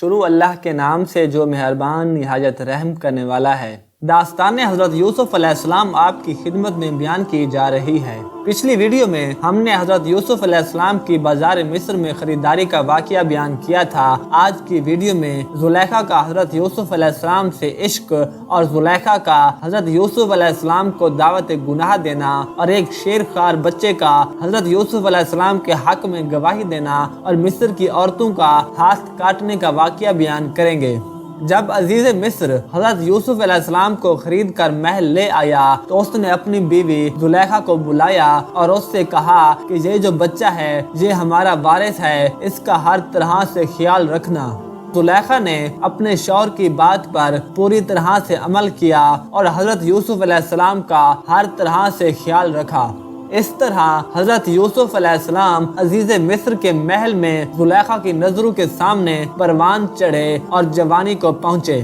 شروع اللہ کے نام سے جو مہربان نہایت رحم کرنے والا ہے۔ داستان حضرت یوسف علیہ السلام آپ کی خدمت میں بیان کی جا رہی ہے۔ پچھلی ویڈیو میں ہم نے حضرت یوسف علیہ السلام کی بازار مصر میں خریداری کا واقعہ بیان کیا تھا۔ آج کی ویڈیو میں زلیخا کا حضرت یوسف علیہ السلام سے عشق اور زلیخا کا حضرت یوسف علیہ السلام کو دعوت گناہ دینا اور ایک شیر خوار بچے کا حضرت یوسف علیہ السلام کے حق میں گواہی دینا اور مصر کی عورتوں کا ہاتھ کاٹنے کا واقعہ بیان کریں گے۔ جب عزیز مصر حضرت یوسف علیہ السلام کو خرید کر محل لے آیا تو اس نے اپنی بیوی زلیخا کو بلایا اور اس سے کہا کہ یہ جو بچہ ہے یہ ہمارا وارث ہے، اس کا ہر طرح سے خیال رکھنا۔ زلیخا نے اپنے شوہر کی بات پر پوری طرح سے عمل کیا اور حضرت یوسف علیہ السلام کا ہر طرح سے خیال رکھا۔ اس طرح حضرت یوسف علیہ السلام عزیز مصر کے محل میں زلیخا کی نظروں کے سامنے پروان چڑھے اور جوانی کو پہنچے۔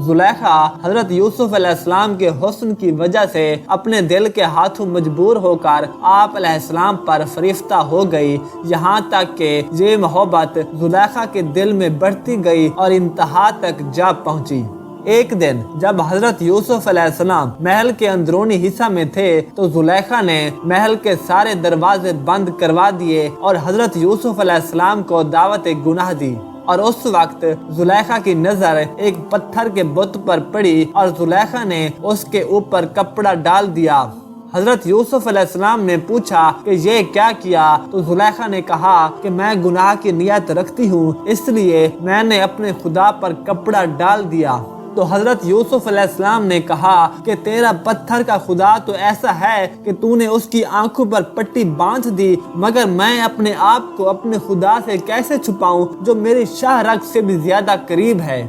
زلیخا حضرت یوسف علیہ السلام کے حسن کی وجہ سے اپنے دل کے ہاتھوں مجبور ہو کر آپ علیہ السلام پر فریفتہ ہو گئی، یہاں تک کہ یہ محبت زلیخا کے دل میں بڑھتی گئی اور انتہا تک جا پہنچی۔ ایک دن جب حضرت یوسف علیہ السلام محل کے اندرونی حصہ میں تھے تو زلیخا نے محل کے سارے دروازے بند کروا دیے اور حضرت یوسف علیہ السلام کو دعوت گناہ دی۔ اور اس وقت زلیخا کی نظر ایک پتھر کے بت پر پڑی اور زلیخا نے اس کے اوپر کپڑا ڈال دیا۔ حضرت یوسف علیہ السلام نے پوچھا کہ یہ کیا کیا؟ تو زلیخا نے کہا کہ میں گناہ کی نیت رکھتی ہوں، اس لیے میں نے اپنے خدا پر کپڑا ڈال دیا۔ تو حضرت یوسف علیہ السلام نے کہا کہ تیرا پتھر کا خدا تو ایسا ہے کہ تو نے اس کی آنکھوں پر پٹی باندھ دی، مگر میں اپنے آپ کو اپنے خدا سے کیسے چھپاؤں جو میری شاہ رگ سے بھی زیادہ قریب ہے؟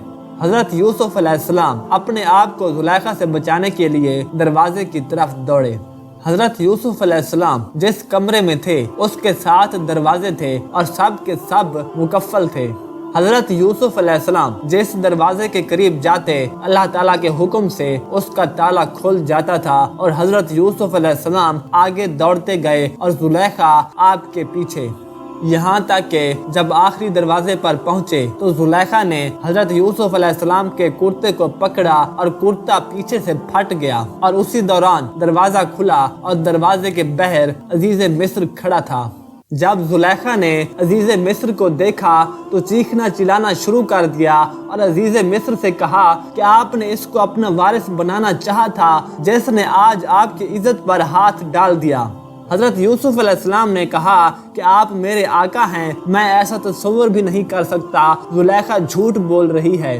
حضرت یوسف علیہ السلام اپنے آپ کو زلیخا سے بچانے کے لیے دروازے کی طرف دوڑے۔ حضرت یوسف علیہ السلام جس کمرے میں تھے اس کے 7 دروازے تھے اور سب کے سب مکفل تھے۔ حضرت یوسف علیہ السلام جس دروازے کے قریب جاتے اللہ تعالیٰ کے حکم سے اس کا تالا کھل جاتا تھا اور حضرت یوسف علیہ السلام آگے دوڑتے گئے اور زلیخا آپ کے پیچھے، یہاں تک کہ جب آخری دروازے پر پہنچے تو زلیخا نے حضرت یوسف علیہ السلام کے کرتے کو پکڑا اور کرتا پیچھے سے پھٹ گیا اور اسی دوران دروازہ کھلا اور دروازے کے باہر عزیز مصر کھڑا تھا۔ جب زلیخا نے عزیز مصر کو دیکھا تو چیخنا چلانا شروع کر دیا اور عزیز مصر سے کہا کہ آپ نے اس کو اپنا وارث بنانا چاہا تھا جس نے آج آپ کی عزت پر ہاتھ ڈال دیا۔ حضرت یوسف علیہ السلام نے کہا کہ آپ میرے آقا ہیں، میں ایسا تصور بھی نہیں کر سکتا، زلیخا جھوٹ بول رہی ہے۔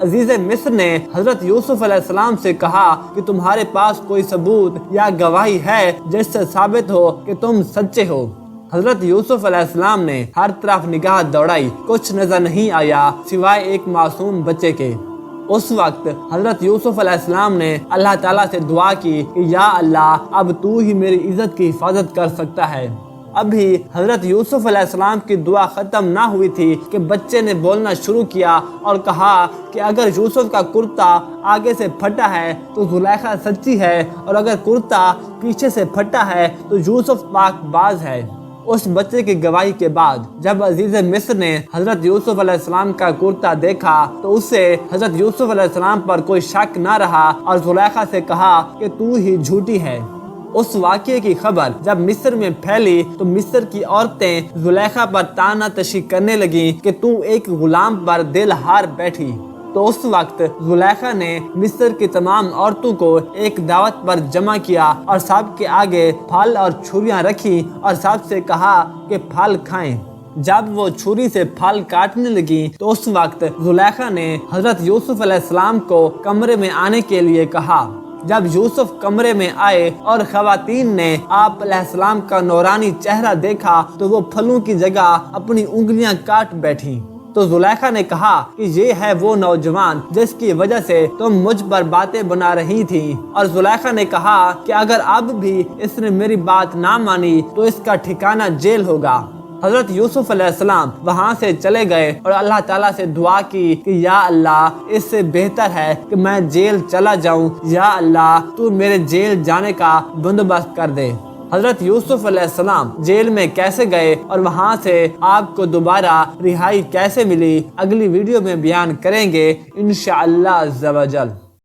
عزیز مصر نے حضرت یوسف علیہ السلام سے کہا کہ تمہارے پاس کوئی ثبوت یا گواہی ہے جس سے ثابت ہو کہ تم سچے ہو؟ حضرت یوسف علیہ السلام نے ہر طرف نگاہ دوڑائی، کچھ نظر نہیں آیا سوائے ایک معصوم بچے کے۔ اس وقت حضرت یوسف علیہ السلام نے اللہ تعالیٰ سے دعا کی کہ یا اللہ، اب تو ہی میری عزت کی حفاظت کر سکتا ہے۔ ابھی حضرت یوسف علیہ السلام کی دعا ختم نہ ہوئی تھی کہ بچے نے بولنا شروع کیا اور کہا کہ اگر یوسف کا کرتا آگے سے پھٹا ہے تو زلیخا سچی ہے، اور اگر کرتا پیچھے سے پھٹا ہے تو یوسف پاک باز ہے۔ اس بچے کی گواہی کے بعد جب عزیز مصر نے حضرت یوسف علیہ السلام کا کرتا دیکھا تو اسے حضرت یوسف علیہ السلام پر کوئی شک نہ رہا اور زلیخا سے کہا کہ تو ہی جھوٹی ہے۔ اس واقعے کی خبر جب مصر میں پھیلی تو مصر کی عورتیں زلیخا پر طعنہ تشی کرنے لگیں کہ تو ایک غلام پر دل ہار بیٹھی۔ تو اس وقت زلیخا نے مصر کی تمام عورتوں کو ایک دعوت پر جمع کیا اور سب کے آگے پھل اور چھریاں رکھی اور سب سے کہا کہ پھل کھائیں۔ جب وہ چھری سے پھل کاٹنے لگی تو اس وقت زلیخا نے حضرت یوسف علیہ السلام کو کمرے میں آنے کے لیے کہا۔ جب یوسف کمرے میں آئے اور خواتین نے آپ علیہ السلام کا نورانی چہرہ دیکھا تو وہ پھلوں کی جگہ اپنی انگلیاں کاٹ بیٹھیں۔ تو زلیخا نے کہا کہ یہ ہے وہ نوجوان جس کی وجہ سے تم مجھ پر باتیں بنا رہی تھی، اور زلیخا نے کہا کہ اگر اب بھی اس نے میری بات نہ مانی تو اس کا ٹھکانہ جیل ہوگا۔ حضرت یوسف علیہ السلام وہاں سے چلے گئے اور اللہ تعالیٰ سے دعا کی کہ یا اللہ، اس سے بہتر ہے کہ میں جیل چلا جاؤں، یا اللہ تو میرے جیل جانے کا بندوبست کر دے۔ حضرت یوسف علیہ السلام جیل میں کیسے گئے اور وہاں سے آپ کو دوبارہ رہائی کیسے ملی، اگلی ویڈیو میں بیان کریں گے انشاءاللہ عز و جل۔